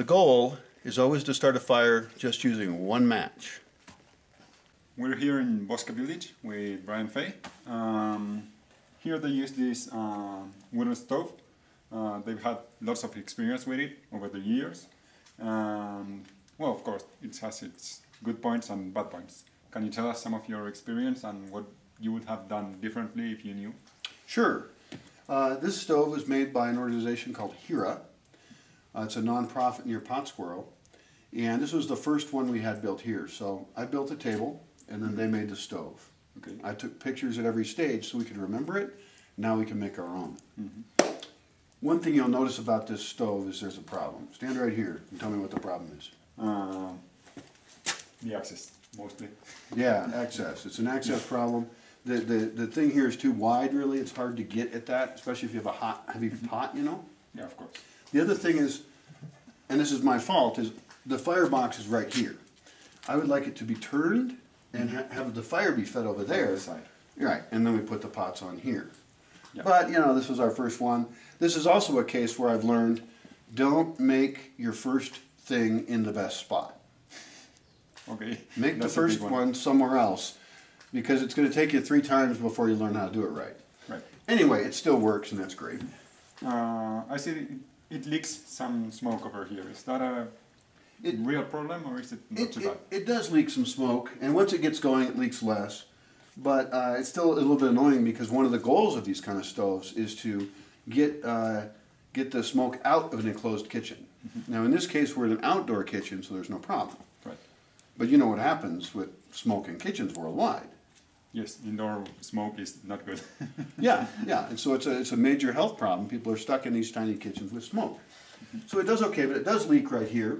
goal is always to start a fire just using one match. We're here in Bosque village with Brian Fay. Here they use this wooden stove. They've had lots of experience with it over the years. Well, of course, it has its good points and bad points. Can you tell us some of your experience and what you would have done differently if you knew? Sure. This stove was made by an organization called HERA. It's a non-profit near Pottsboro. And this was the first one we had built here. So I built a table, and then they made the stove. Okay. I took pictures at every stage so we could remember it. Now we can make our own. One thing you'll notice about this stove is there's a problem. Stand right here and tell me what the problem is. The access, mostly. Yeah, access. It's an access problem. The thing here is too wide, really. It's hard to get at that, especially if you have a hot, heavy pot, you know? Yeah, of course. The other thing is, and this is my fault, is the firebox is right here. I would like it to be turned and have the fire be fed over there. Side. Right, and then we put the pots on here. Yeah. But, you know, this was our first one. This is also a case where I've learned, don't make your first thing in the best spot. Okay. Make the first one somewhere else, because it's going to take you 3 times before you learn how to do it right. Right. Anyway, it still works, and that's great. I see it leaks some smoke over here. Is that a real problem, or is it not too bad? It does leak some smoke, and once it gets going, it leaks less. But it's still a little bit annoying because one of the goals of these kind of stoves is to get the smoke out of an enclosed kitchen. Now, in this case, we're in an outdoor kitchen, so there's no problem. Right. But you know what happens with smoke in kitchens worldwide. Yes, indoor smoke is not good. Yeah, and so it's a major health problem. People are stuck in these tiny kitchens with smoke. So it does okay, but it does leak right here.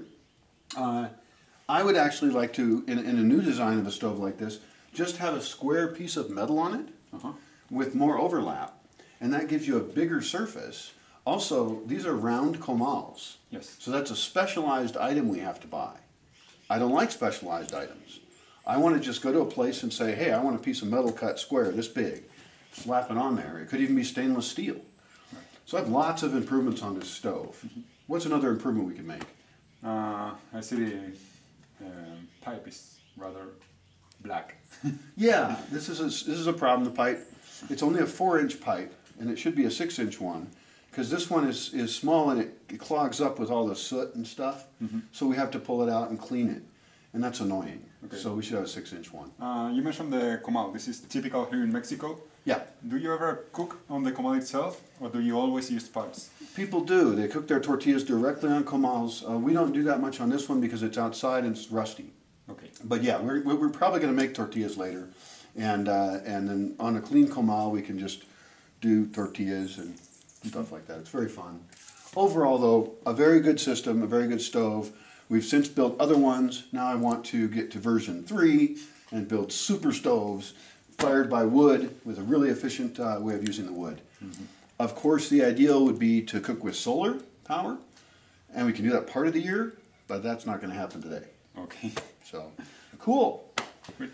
I would actually like to, in a new design of a stove like this, just have a square piece of metal on it with more overlap, and that gives you a bigger surface. Also, these are round comals. Yes. So that's a specialized item we have to buy. I don't like specialized items. I want to just go to a place and say, hey, I want a piece of metal cut square this big. Slap it on there. It could even be stainless steel. Right. So I have lots of improvements on this stove. What's another improvement we can make? I see the pipe is rather black. Yeah, this is a problem. The pipe, it's only a 4-inch pipe, and it should be a 6-inch one, because this one is small and it clogs up with all the soot and stuff. So we have to pull it out and clean it, and that's annoying. Okay. So we should have a 6-inch one. You mentioned the comal. This is typical here in Mexico. Yeah. Do you ever cook on the comal itself, or do you always use pots? People do. They cook their tortillas directly on comals. We don't do that much on this one because it's outside and it's rusty. Okay. But yeah, we're probably going to make tortillas later, and then on a clean comal we can just do tortillas and stuff like that. It's very fun. Overall, though, a very good system, a very good stove. We've since built other ones. Now I want to get to version 3 and build super stoves fired by wood with a really efficient way of using the wood. Of course, the ideal would be to cook with solar power, and we can do that part of the year, but that's not going to happen today. Okay. So, cool. Great.